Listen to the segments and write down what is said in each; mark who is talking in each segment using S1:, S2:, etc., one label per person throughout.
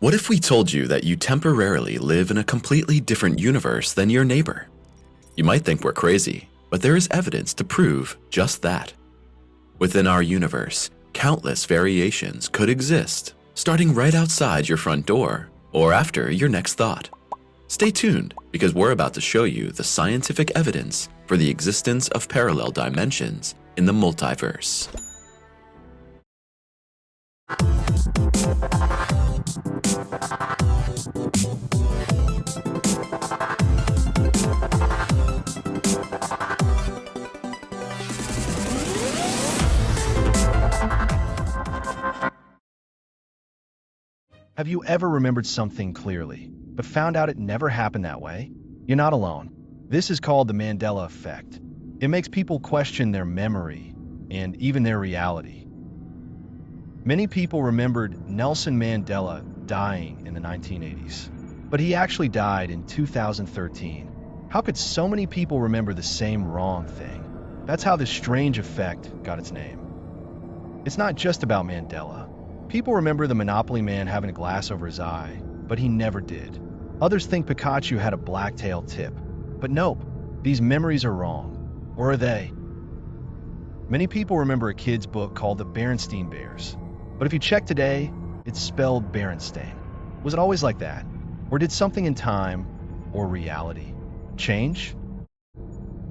S1: What if we told you that you temporarily live in a completely different universe than your neighbor? You might think we're crazy, but there is evidence to prove just that. Within our universe, countless variations could exist, starting right outside your front door or after your next thought. Stay tuned, because we're about to show you the scientific evidence for the existence of parallel dimensions in the multiverse.
S2: Have you ever remembered something clearly, but found out it never happened that way? You're not alone. This is called the Mandela Effect. It makes people question their memory and even their reality. Many people remembered Nelson Mandela dying in the 1980s, but he actually died in 2013. How could so many people remember the same wrong thing? That's how this strange effect got its name. It's not just about Mandela. People remember the Monopoly man having a glass over his eye, but he never did. Others think Pikachu had a black-tailed tip. But nope, these memories are wrong. Or are they? Many people remember a kid's book called The Berenstain Bears. But if you check today, it's spelled Berenstain. Was it always like that? Or did something in time, or reality, change?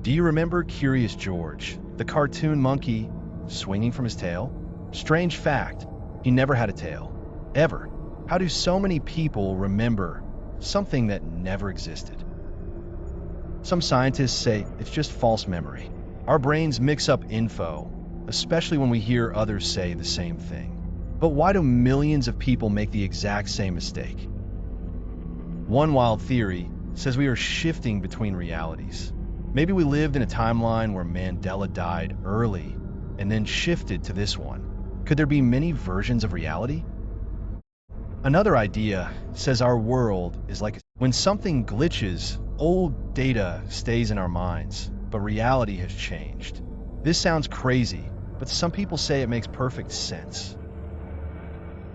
S2: Do you remember Curious George, the cartoon monkey swinging from his tail? Strange fact. He never had a tail. Ever. How do so many people remember something that never existed? Some scientists say it's just false memory. Our brains mix up info, especially when we hear others say the same thing. But why do millions of people make the exact same mistake? One wild theory says we are shifting between realities. Maybe we lived in a timeline where Mandela died early and then shifted to this one. Could there be many versions of reality? Another idea says our world is like when something glitches, old data stays in our minds, but reality has changed. This sounds crazy, but some people say it makes perfect sense.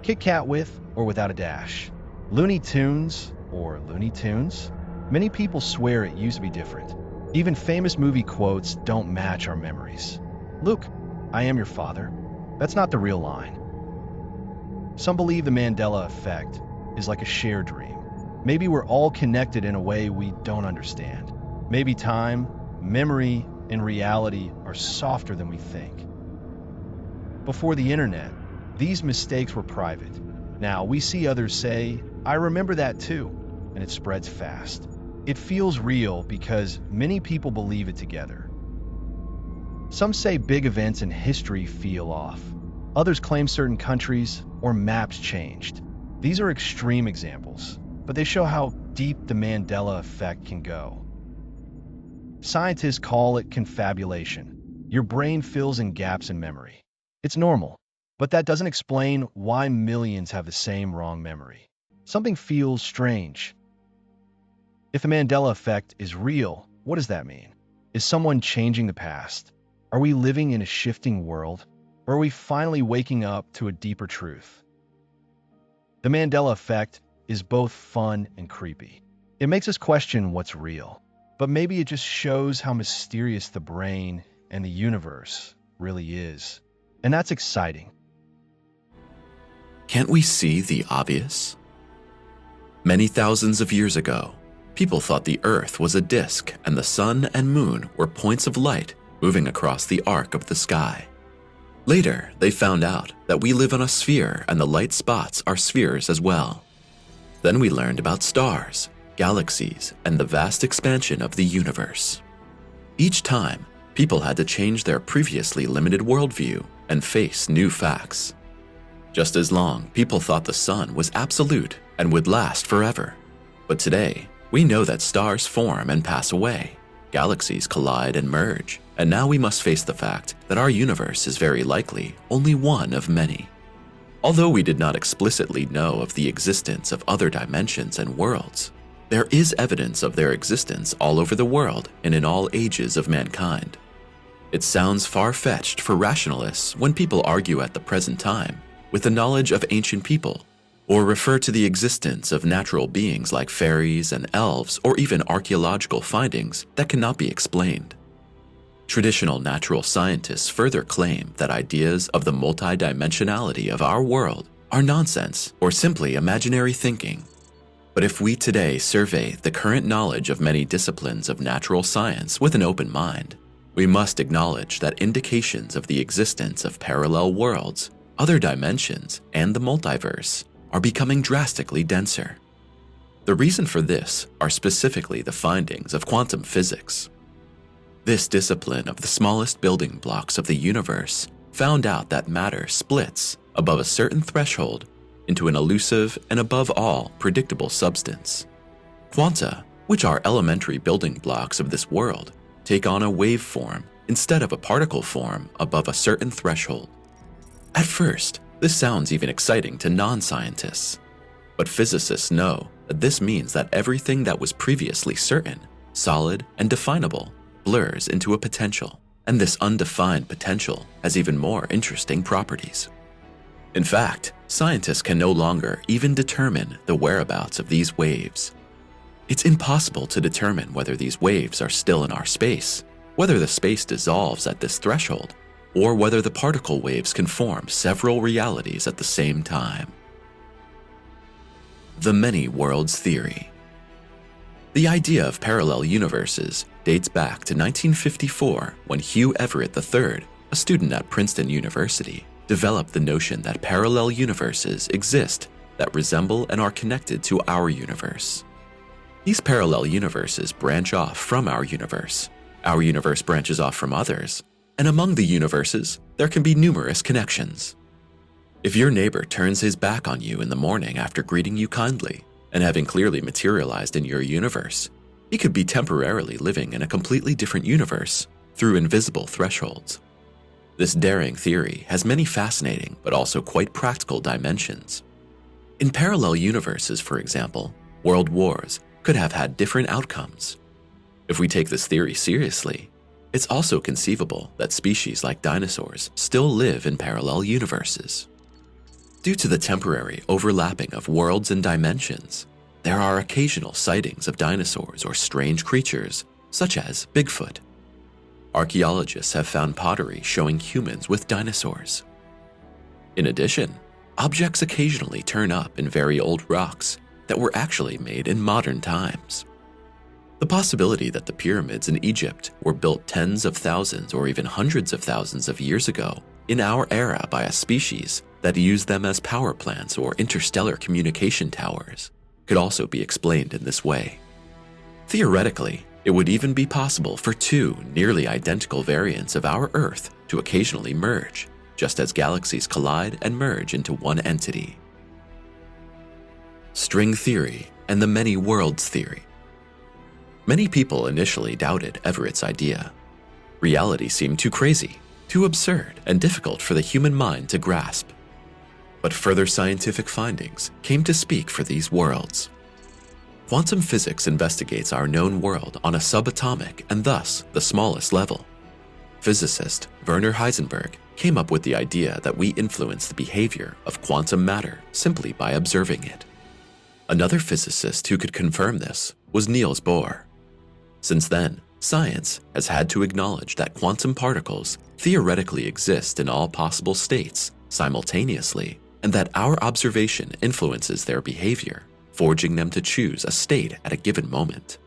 S2: Kit Kat with or without a dash. Looney Tunes or Looney Tunes? Many people swear it used to be different. Even famous movie quotes don't match our memories. Luke, I am your father. That's not the real line. Some believe the Mandela Effect is like a shared dream. Maybe we're all connected in a way we don't understand. Maybe time, memory, and reality are softer than we think. Before the internet, these mistakes were private. Now we see others say, I remember that too, and it spreads fast. It feels real because many people believe it together. Some say big events in history feel off. Others claim certain countries or maps changed. These are extreme examples, but they show how deep the Mandela Effect can go. Scientists call it confabulation. Your brain fills in gaps in memory. It's normal, but that doesn't explain why millions have the same wrong memory. Something feels strange. If the Mandela Effect is real, what does that mean? Is someone changing the past? Are we living in a shifting world? Or are we finally waking up to a deeper truth? The Mandela Effect is both fun and creepy. It makes us question what's real, but maybe it just shows how mysterious the brain and the universe really is. And that's exciting.
S1: Can't we see the obvious? Many thousands of years ago, people thought the Earth was a disk and the sun and moon were points of light moving across the arc of the sky. Later, they found out that we live on a sphere and the light spots are spheres as well. Then we learned about stars, galaxies, and the vast expansion of the universe. Each time, people had to change their previously limited worldview and face new facts. Just as long, people thought the sun was absolute and would last forever. But today, we know that stars form and pass away, galaxies collide and merge, and now we must face the fact that our universe is very likely only one of many. Although we did not explicitly know of the existence of other dimensions and worlds, there is evidence of their existence all over the world and in all ages of mankind. It sounds far-fetched for rationalists when people argue at the present time with the knowledge of ancient people or refer to the existence of natural beings like fairies and elves, or even archaeological findings that cannot be explained. Traditional natural scientists further claim that ideas of the multidimensionality of our world are nonsense or simply imaginary thinking. But if we today survey the current knowledge of many disciplines of natural science with an open mind, we must acknowledge that indications of the existence of parallel worlds, other dimensions, and the multiverse are becoming drastically denser. The reason for this are specifically the findings of quantum physics. This discipline of the smallest building blocks of the universe found out that matter splits above a certain threshold into an elusive and above all predictable substance. Quanta, which are elementary building blocks of this world, take on a wave form instead of a particle form above a certain threshold. At first, this sounds even exciting to non-scientists, but physicists know that this means that everything that was previously certain, solid, and definable blurs into a potential, and this undefined potential has even more interesting properties. In fact, scientists can no longer even determine the whereabouts of these waves. It's impossible to determine whether these waves are still in our space, whether the space dissolves at this threshold, or whether the particle waves can form several realities at the same time. The many worlds theory. The idea of parallel universes dates back to 1954 when Hugh Everett III, a student at Princeton University, developed the notion that parallel universes exist that resemble and are connected to our universe. These parallel universes branch off from our universe branches off from others, and among the universes, there can be numerous connections. If your neighbor turns his back on you in the morning after greeting you kindly, and having clearly materialized in your universe, he could be temporarily living in a completely different universe through invisible thresholds. This daring theory has many fascinating but also quite practical dimensions. In parallel universes, for example, world wars could have had different outcomes. If we take this theory seriously, it's also conceivable that species like dinosaurs still live in parallel universes. Due to the temporary overlapping of worlds and dimensions, there are occasional sightings of dinosaurs or strange creatures, such as Bigfoot. Archaeologists have found pottery showing humans with dinosaurs. In addition, objects occasionally turn up in very old rocks that were actually made in modern times. The possibility that the pyramids in Egypt were built tens of thousands or even hundreds of thousands of years ago in our era by a species that used them as power plants or interstellar communication towers could also be explained in this way. Theoretically, it would even be possible for two nearly identical variants of our Earth to occasionally merge, just as galaxies collide and merge into one entity. String theory and the many worlds theory. Many people initially doubted Everett's idea. Reality seemed too crazy, too absurd, and difficult for the human mind to grasp. But further scientific findings came to speak for these worlds. Quantum physics investigates our known world on a subatomic and thus the smallest level. Physicist Werner Heisenberg came up with the idea that we influence the behavior of quantum matter simply by observing it. Another physicist who could confirm this was Niels Bohr. Since then, science has had to acknowledge that quantum particles theoretically exist in all possible states simultaneously, and that our observation influences their behavior, forging them to choose a state at a given moment.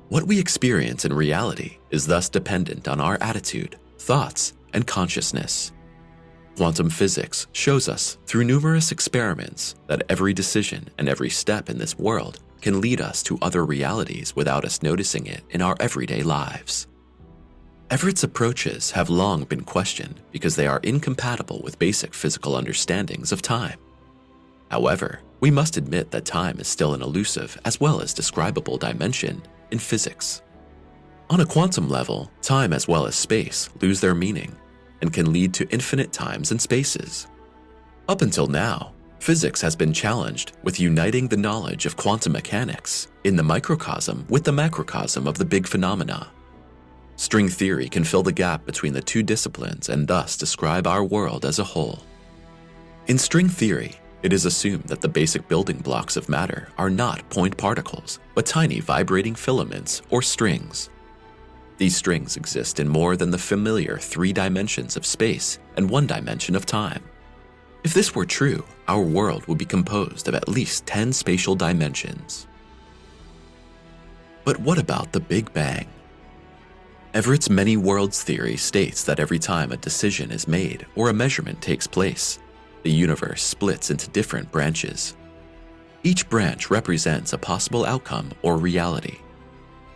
S1: What we experience in reality is thus dependent on our attitude, thoughts, and consciousness. Quantum physics shows us through numerous experiments that every decision and every step in this world can lead us to other realities without us noticing it in our everyday lives. Everett's approaches have long been questioned because they are incompatible with basic physical understandings of time. However, we must admit that time is still an elusive as well as describable dimension in physics. On a quantum level, time as well as space lose their meaning and can lead to infinite times and spaces. Up until now, physics has been challenged with uniting the knowledge of quantum mechanics in the microcosm with the macrocosm of the big phenomena. String theory can fill the gap between the two disciplines and thus describe our world as a whole. In string theory, It is assumed that the basic building blocks of matter are not point particles, but tiny vibrating filaments or strings. These strings exist in more than the familiar 3 dimensions of space and 1 dimension of time. If this were true, our world would be composed of at least 10 spatial dimensions. But what about the Big Bang? Everett's many worlds theory states that every time a decision is made or a measurement takes place, the universe splits into different branches. Each branch represents a possible outcome or reality.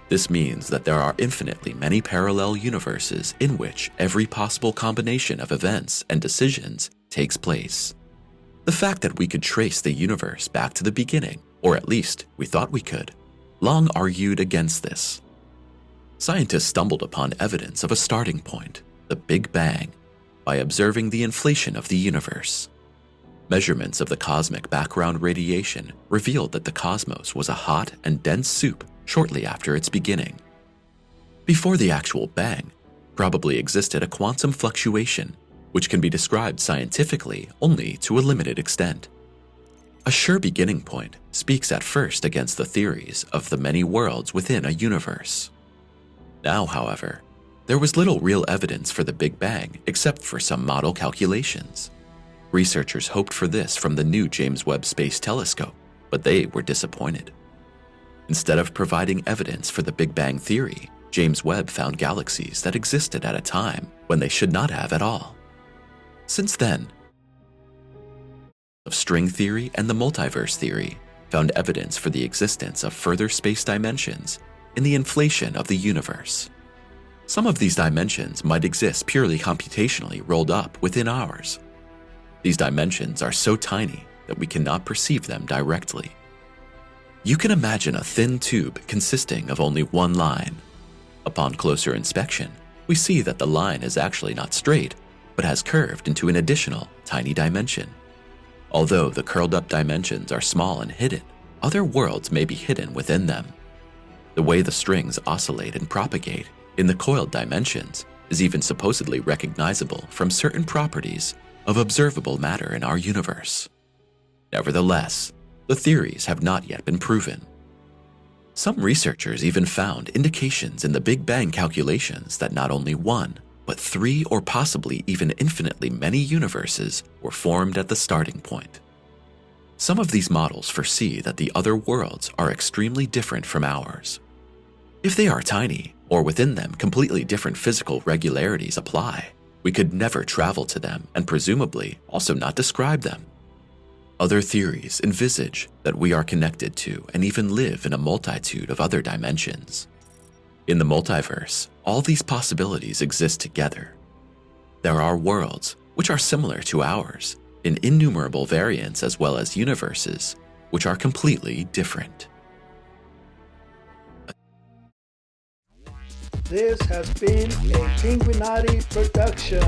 S1: This means that there are infinitely many parallel universes in which every possible combination of events and decisions takes place. The fact that we could trace the universe back to the beginning, or at least we thought we could, long argued against this. Scientists stumbled upon evidence of a starting point, the Big Bang, by observing the inflation of the universe. Measurements of the cosmic background radiation revealed that the cosmos was a hot and dense soup shortly after its beginning. Before the actual bang, probably existed a quantum fluctuation, which can be described scientifically only to a limited extent. A sure beginning point speaks at first against the theories of the many worlds within a universe. Now, however, there was little real evidence for the Big Bang except for some model calculations. Researchers hoped for this from the new James Webb Space Telescope, but they were disappointed. Instead of providing evidence for the Big Bang theory, James Webb found galaxies that existed at a time when they should not have at all. Since then, of string theory and the multiverse theory found evidence for the existence of further space dimensions in the inflation of the universe. Some of these dimensions might exist purely computationally rolled up within ours. These dimensions are so tiny that we cannot perceive them directly. You can imagine a thin tube consisting of only one line. Upon closer inspection, we see that the line is actually not straight, but has curved into an additional tiny dimension. Although the curled-up dimensions are small and hidden, other worlds may be hidden within them. The way the strings oscillate and propagate in the coiled dimensions is even supposedly recognizable from certain properties of observable matter in our universe. Nevertheless, the theories have not yet been proven. Some researchers even found indications in the Big Bang calculations that not only 1, but 3 or possibly even infinitely many universes were formed at the starting point. Some of these models foresee that the other worlds are extremely different from ours. If they are tiny, or within them completely different physical regularities apply, we could never travel to them and presumably also not describe them. Other theories envisage that we are connected to and even live in a multitude of other dimensions. In the multiverse, all these possibilities exist together. There are worlds which are similar to ours in innumerable variants as well as universes which are completely different.
S3: This has been a Pinguinati production.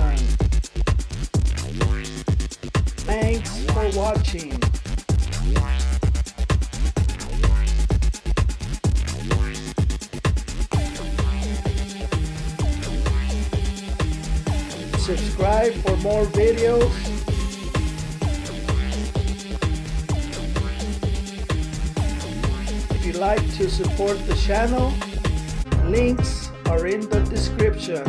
S3: Thanks for watching. Subscribe for more videos. If you'd like to support the channel, links are in the description.